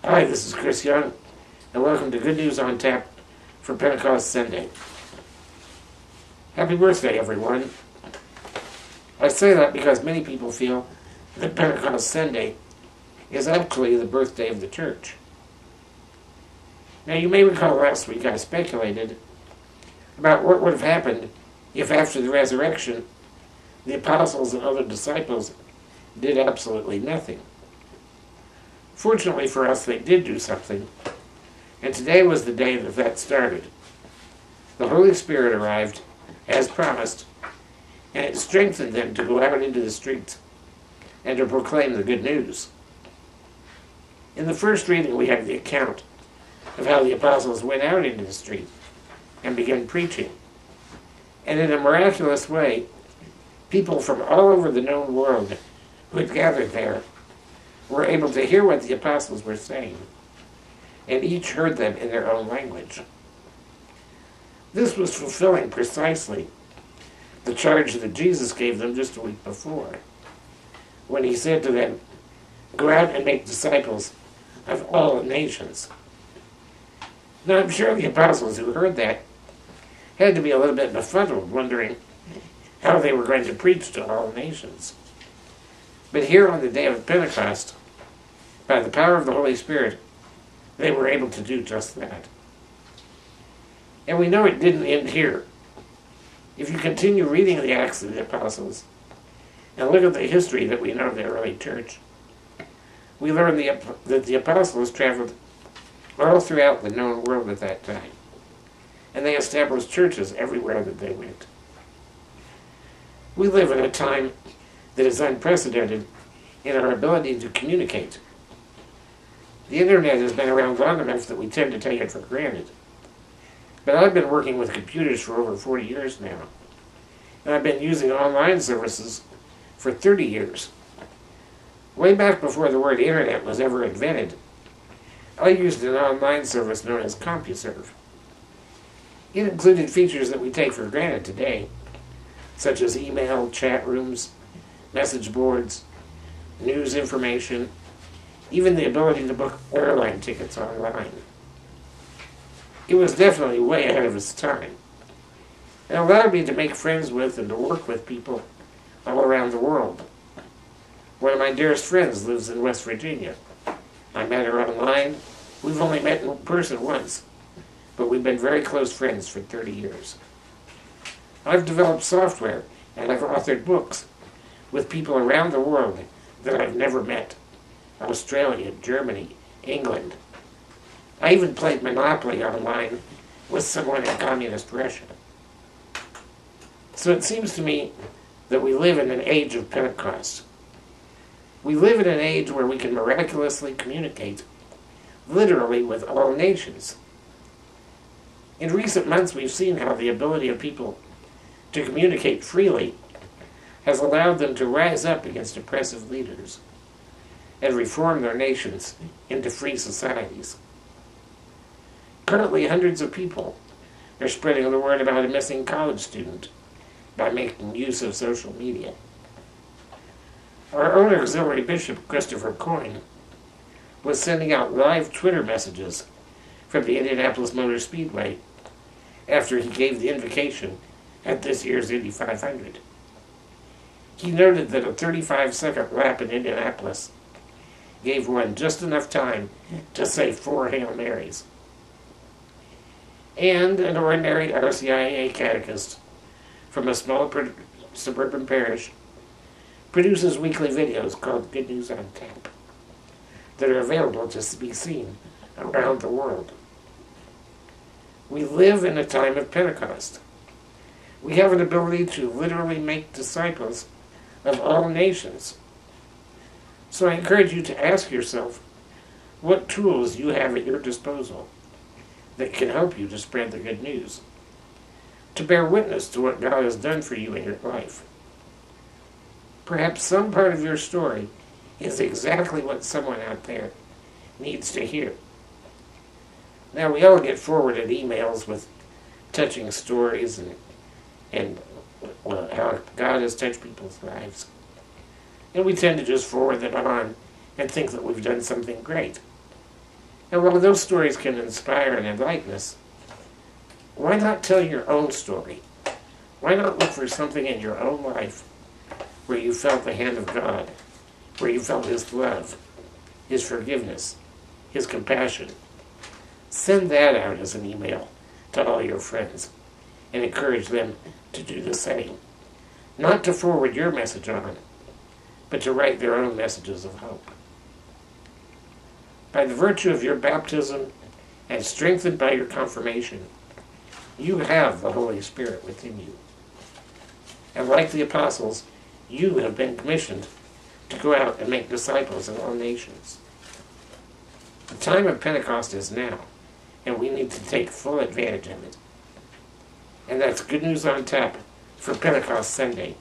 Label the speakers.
Speaker 1: Hi, this is Chris Young, and welcome to Good News on Tap for Pentecost Sunday. Happy birthday, everyone. I say that because many people feel that Pentecost Sunday is actually the birthday of the church. Now, you may recall last week I speculated about what would have happened if after the resurrection, the apostles and other disciples did absolutely nothing. Fortunately for us, they did do something, and today was the day that started. The Holy Spirit arrived, as promised, and it strengthened them to go out into the streets and to proclaim the good news. In the first reading, we have the account of how the apostles went out into the street and began preaching. And in a miraculous way, people from all over the known world who had gathered there were able to hear what the apostles were saying, and each heard them in their own language. This was fulfilling precisely the charge that Jesus gave them just a week before, when he said to them, "Go out and make disciples of all nations." Now, I'm sure the apostles who heard that had to be a little bit befuddled, wondering how they were going to preach to all nations. But here on the day of Pentecost, by the power of the Holy Spirit, they were able to do just that. And we know it didn't end here. If you continue reading the Acts of the Apostles and look at the history that we know of the early church, we learn that the apostles traveled all throughout the known world at that time, and they established churches everywhere that they went. We live in a time that is unprecedented in our ability to communicate. The internet has been around long enough that we tend to take it for granted. But I've been working with computers for over 40 years now, and I've been using online services for 30 years. Way back before the word internet was ever invented, I used an online service known as CompuServe. It included features that we take for granted today, such as email, chat rooms, message boards, news information, even the ability to book airline tickets online. It was definitely way ahead of its time. It allowed me to make friends with and to work with people all around the world. One of my dearest friends lives in West Virginia. I met her online. We've only met in person once, but we've been very close friends for 30 years. I've developed software and I've authored books with people around the world that I've never met. Australia, Germany, England. I even played Monopoly online with someone in communist Russia. So it seems to me that we live in an age of Pentecost. We live in an age where we can miraculously communicate literally with all nations. In recent months, we've seen how the ability of people to communicate freely has allowed them to rise up against oppressive leaders and reform their nations into free societies. Currently, hundreds of people are spreading the word about a missing college student by making use of social media. Our own auxiliary bishop, Christopher Coyne, was sending out live Twitter messages from the Indianapolis Motor Speedway after he gave the invocation at this year's Indy 500. He noted that a 35-second lap in Indianapolis gave one just enough time to say 4 Hail Marys. And an ordinary RCIA catechist from a small suburban parish produces weekly videos called Good News on Tap that are available to be seen around the world. We live in a time of Pentecost. We have an ability to literally make disciples of all nations. So I encourage you to ask yourself what tools you have at your disposal that can help you to spread the good news, to bear witness to what God has done for you in your life. Perhaps some part of your story is exactly what someone out there needs to hear. Now, we all get forwarded emails with touching stories and how God has touched people's lives. And we tend to just forward them on and think that we've done something great. And while those stories can inspire and enlighten us, why not tell your own story? Why not look for something in your own life where you felt the hand of God, where you felt His love, His forgiveness, His compassion? Send that out as an email to all your friends and encourage them to do the same. Not to forward your message on, but to write their own messages of hope. By the virtue of your baptism and strengthened by your confirmation, you have the Holy Spirit within you. And like the apostles, you have been commissioned to go out and make disciples in all nations. The time of Pentecost is now, and we need to take full advantage of it. And that's Good News on Tap for Pentecost Sunday.